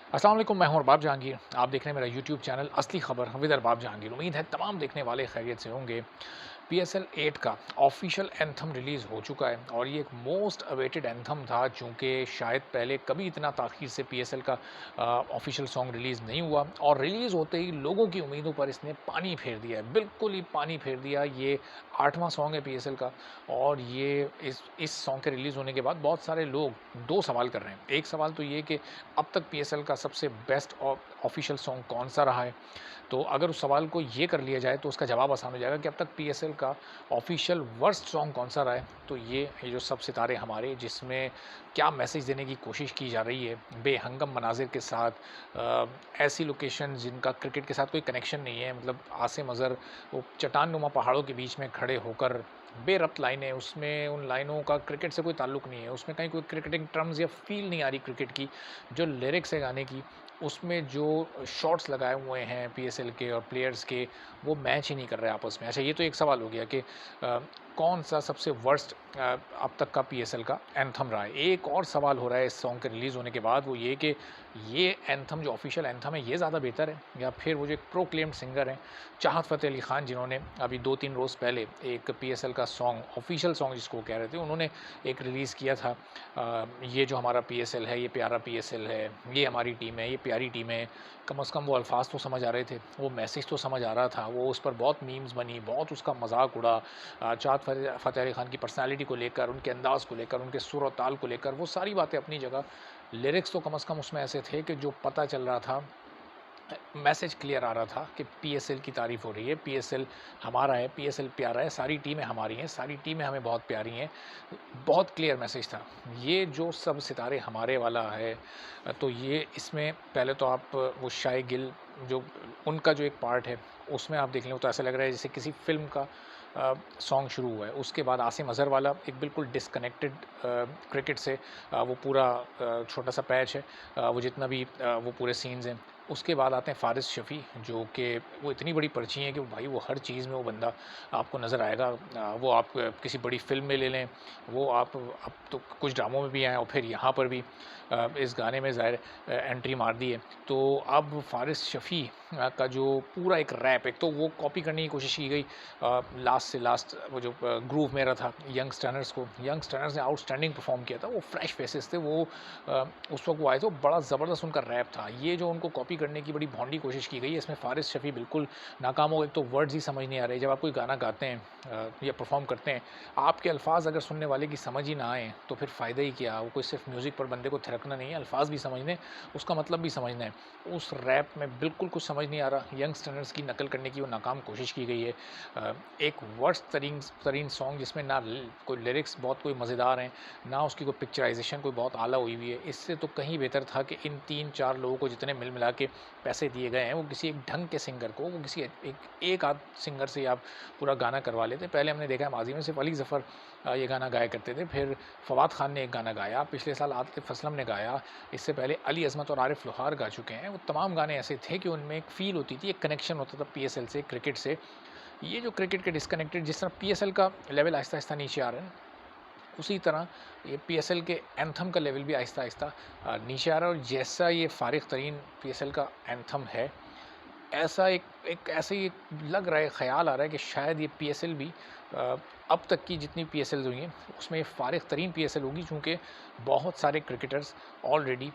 अस्सलाम वालेकुम, मैं हूं अरबाब जहांगीर। आप देख रहे हैं मेरा यूट्यूब चैनल असली खबर विद अरबाब जहांगीर। उम्मीद है तमाम देखने वाले खैरियत से होंगे। पीएसएल 8 का ऑफिशियल एंथम रिलीज़ हो चुका है और ये एक मोस्ट अवेटेड एंथम था, चूँकि शायद पहले कभी इतना ताख़ीर से पीएसएल का ऑफिशियल सॉन्ग रिलीज़ नहीं हुआ और रिलीज़ होते ही लोगों की उम्मीदों पर इसने पानी फेर दिया है, बिल्कुल ही पानी फेर दिया। ये 8वां सॉन्ग है पीएसएल का और ये इस सॉन्ग के रिलीज़ होने के बाद बहुत सारे लोग 2 सवाल कर रहे हैं। एक सवाल तो ये कि अब तक पीएसएल का सबसे बेस्ट ऑफिशियल सॉन्ग कौन-सा रहा है? तो अगर उस सवाल को ये कर लिया जाए तो उसका जवाब आसान हो जाएगा कि अब तक पीएसएल का ऑफिशियल वर्स्ट सॉन्ग कौन-सा रहा है? तो ये जो सब सितारे हमारे जिसमें क्या मैसेज देने की कोशिश की जा रही है, बेहंगम मनाज़िर के साथ ऐसी लोकेशन जिनका क्रिकेट के साथ कोई कनेक्शन नहीं है, मतलब आसिम अज़हर वो चट्टान नुमा पहाड़ों के बीच में खड़े होकर बेरब्त लाइनें, उसमें उन लाइनों का क्रिकेट से कोई ताल्लुक नहीं है, उसमें कहीं कोई क्रिकेटिंग टर्म्स या फ़ील नहीं आ रही क्रिकेट की। जो लिरिक्स है गाने की, उसमें जो शॉट्स लगाए हुए हैं पीएसएल के और प्लेयर्स के, वो मैच ही नहीं कर रहे आपस में। अच्छा, ये तो एक सवाल हो गया कि कौन-सा सबसे वर्स्ट अब तक का पीएसएल का एंथम रहा है। एक और सवाल हो रहा है इस सॉन्ग के रिलीज़ होने के बाद, वो ये कि ये एंथम जो ऑफिशियल एंथम है, ये ज़्यादा बेहतर है या फिर वो जो एक प्रोक्लेम्ड सिंगर हैं, चाहत फ़तेह अली खान, जिन्होंने अभी 2-3 रोज़ पहले एक पीएसएल का सॉन्ग, ऑफिशियल सॉन्ग जिसको वो कह रहे थे, उन्होंने एक रिलीज़ किया था। ये जो हमारा पीएसएल है, ये प्यारा पीएसएल है, ये हमारी टीम है, ये प्यारी टीम है। कम से कम वो अल्फ़ाज़ तो समझ आ रहे थे, वो मैसेज तो समझ आ रहा था, वो उस पर बहुत मीम्स बनी, बहुत उसका मज़ाक उड़ा। चाहत फ़तेह अली खान की पर्सनैलिटी को लेकर, उनके अंदाज़ को लेकर, उनके सुर और ताल को लेकर, वो सारी बातें अपनी जगह। लिरिक्स तो कम से कम उसमें ऐसे थे कि जो पता चल रहा था, मैसेज क्लियर आ रहा था कि पीएसएल की तारीफ़ हो रही है, पीएसएल हमारा है, पीएसएल प्यारा है, सारी टीमें हमारी हैं, सारी टीमें हमें बहुत प्यारी हैं। बहुत क्लियर मैसेज था। ये जो सब सितारे हमारे वाला है, तो ये इसमें पहले तो आप वो शाय गिल, जो उनका जो एक पार्ट है, उसमें आप देख लें तो ऐसा लग रहा है जैसे किसी फ़िल्म का सॉन्ग शुरू हुआ है। उसके बाद आसिम अज़हर वाला एक बिल्कुल डिस्कनेक्टेड क्रिकेट से, वो पूरा छोटा-सा पैच है, वो जितना भी वो पूरे सीन्स हैं। उसके बाद आते हैं फ़ारिज़ शफ़ी, जो कि वो इतनी बड़ी पर्ची हैं कि भाई वो हर चीज़ में वो बंदा आपको नज़र आएगा। वो आप किसी बड़ी फ़िल्म में ले लें, वो आप अब तो कुछ ड्रामों में भी आए और फिर यहाँ पर भी इस गाने में ज़ाहिर एंट्री मार दी है। तो अब फ़ारिज़ शफ़ी का जो पूरा एक रैप, एक तो वो कॉपी करने की कोशिश की गई लास्ट से लास्ट, वो जो ग्रूव मेरा था यंगस्टर्नर्स को, यंगस्टर्नर्स ने आउटस्टैंडिंग परफ़ॉर्म किया था। वो फ्रेश फेसेस थे, वो उस वक़्त वो आए थे, वो बड़ा ज़बरदस्त उनका रैप था। ये जो उनको कॉपी करने की बड़ी भोंडी कोशिश की गई है, इसमें फ़ारिज़ शफ़ी बिल्कुल नाकाम हो गए। एक तो वर्ड्स ही समझ नहीं आ रहे। जब आप कोई गाना गाते हैं या परफ़ॉर्म करते हैं, आपके अल्फ़ाज़ अगर सुनने वाले की समझ ही ना आएँ, तो फिर फ़ायदा ही क्या? वो कोई सिर्फ़ म्यूज़िक पर बंदे को थिरकना नहीं है, अल्फ़ाज़ भी समझने, उसका मतलब भी समझना है। उस रैप में बिल्कुल कुछ समझ नहीं आ रहा। यंगस्टर्नर्स की नकल करने की वो नाकाम कोशिश की गई है। एक वर्स्ट तरीन सॉन्ग जिसमें ना कोई लिरिक्स बहुत कोई मज़ेदार हैं, ना उसकी कोई पिक्चराइज़ेशन कोई बहुत आला हुई हुई है। इससे तो कहीं बेहतर था कि इन 3-4 लोगों को जितने मिल-मिला के पैसे दिए गए हैं, वो किसी एक ढंग के सिंगर को, वो किसी एक आध सिंगर से आप पूरा गाना करवा लेते। पहले हमने देखा है माज़ी में सिर्फ़ अली ज़फ़र ये गाना गाया करते थे, फिर फ़वाद ख़ान ने एक गाना गाया, पिछले साल आतिफ़ असलम ने गाया, इससे पहले अली अज़मत और आरिफ़ लोहार गा चुके हैं। वो तमाम गाने ऐसे थे कि उनमें एक फ़ील होती थी, एक कनेक्शन होता था पीएसएल से, क्रिकेट से। ये जो क्रिकेट के डिस्कनेक्टेड, जिस तरह पीएसएल का लेवल आहिस्ता-आहिस्ता नीचे आ रहा है, उसी तरह ये पीएसएल के एंथम का लेवल भी आहिस्ता-आहिस्ता नीचे आ रहा है। और जैसा ये फ़ारिग़ तरीन पीएसएल का एंथम है, ऐसा एक एक ऐसे ही लग रहा है, ख़्याल आ रहा है कि शायद ये पीएसएल भी अब तक की जितनी पीएसएल्स हुई हैं, उसमें ये फ़ारिग़ तरीन पीएसएल होगी, चूँकि बहुत सारे क्रिकेटर्स ऑलरेडी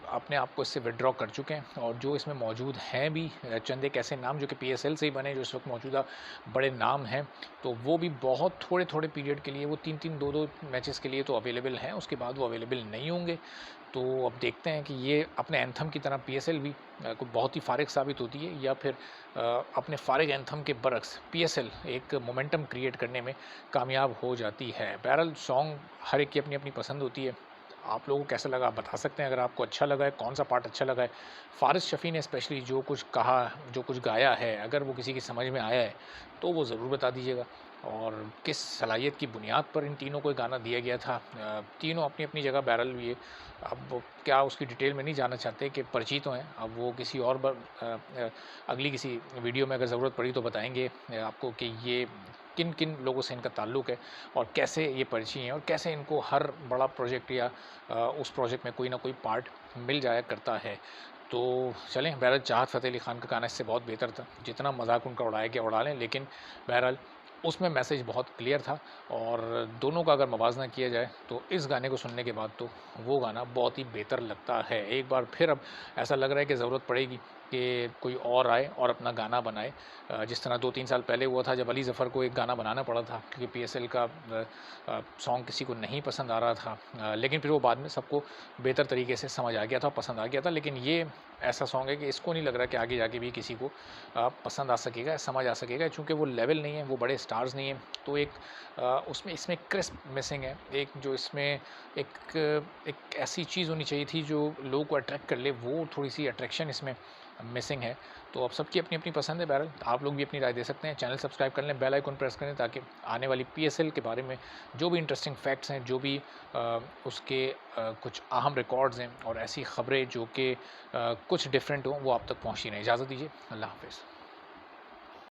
अपने आप को इससे विथड्रॉ कर चुके हैं और जो इसमें मौजूद हैं भी, चंद एक ऐसे नाम जो कि पीएसएल से ही बने, जो इस वक्त मौजूदा बड़े नाम हैं, तो वो भी बहुत थोड़े-थोड़े पीरियड के लिए, वो 3-3, 2-2 मैचेस के लिए तो अवेलेबल हैं, उसके बाद वो अवेलेबल नहीं होंगे। तो अब देखते हैं कि ये अपने एंथम की तरह पीएसएल भी कोई बहुत ही फ़ारिग़ साबित होती है या फिर अपने फ़ारिग़ एंथम के बरक्स पीएसएल एक मोमेंटम क्रिएट करने में कामयाब हो जाती है। बहरहाल सॉन्ग हर एक की अपनी-अपनी पसंद होती है। आप लोगों को कैसा लगा आप बता सकते हैं, अगर आपको अच्छा लगा है, कौन-सा पार्ट अच्छा लगा है। फ़ारिज़ शफ़ी ने स्पेशली जो कुछ कहा, जो कुछ गाया है, अगर वो किसी की समझ में आया है, तो वो ज़रूर बता दीजिएगा। और किस सलाहियत की बुनियाद पर इन तीनों को ये गाना दिया गया था। तीनों अपनी-अपनी जगह बहरहाल ये, अब क्या उसकी डिटेल में नहीं जाना चाहते कि परिचित तो हैं, अब वो किसी और अगली किसी वीडियो में अगर ज़रूरत पड़ी तो बताएँगे आपको कि ये किन किन लोगों से इनका ताल्लुक़ है और कैसे ये परिचित हैं और कैसे इनको हर बड़ा प्रोजेक्ट या उस प्रोजेक्ट में कोई ना कोई पार्ट मिल जाया करता है। तो चलें, बहरहाल चाहत फ़तेह अली ख़ान का गाना इससे बहुत बेहतर था, जितना मज़ाक उनका उड़ाया गया उड़ा लें, लेकिन बहरहाल उसमें मैसेज बहुत क्लियर था और दोनों का अगर मवाज़ना किया जाए तो इस गाने को सुनने के बाद तो वो गाना बहुत ही बेहतर लगता है। एक बार फिर अब ऐसा लग रहा है कि ज़रूरत पड़ेगी कि कोई और आए और अपना गाना बनाए, जिस तरह 2-3 साल पहले हुआ था जब अली ज़फ़र को एक गाना बनाना पड़ा था क्योंकि पीएसएल का सॉन्ग किसी को नहीं पसंद आ रहा था, लेकिन फिर वो बाद में सबको बेहतर तरीके से समझ आ गया था, पसंद आ गया था। लेकिन ये ऐसा सॉन्ग है कि इसको नहीं लग रहा कि आगे जाके भी किसी को पसंद आ सकेगा, समझ आ सकेगा, चूँकि वो लेवल नहीं है, वो बड़े स्टार्स नहीं हैं। तो एक उसमें इसमें क्रिस्प मिसिंग है, एक जो इसमें एक एक ऐसी चीज़ होनी चाहिए थी जो लोगों को अट्रैक्ट कर ले, वो थोड़ी-सी अट्रैक्शन इसमें मिसिंग है। तो अब सबकी अपनी-अपनी पसंद है, बहरहाल आप लोग भी अपनी राय दे सकते हैं। चैनल सब्सक्राइब कर लें, बेल आइकन प्रेस करें ताकि आने वाली पीएसएल के बारे में जो भी इंटरेस्टिंग फैक्ट्स हैं, जो भी उसके कुछ अहम रिकॉर्ड्स हैं और ऐसी खबरें जो कि कुछ डिफरेंट हों, वो आप तक पहुँचती रहें। इजाज़त दीजिए, अल्लाह हाफ़िज़।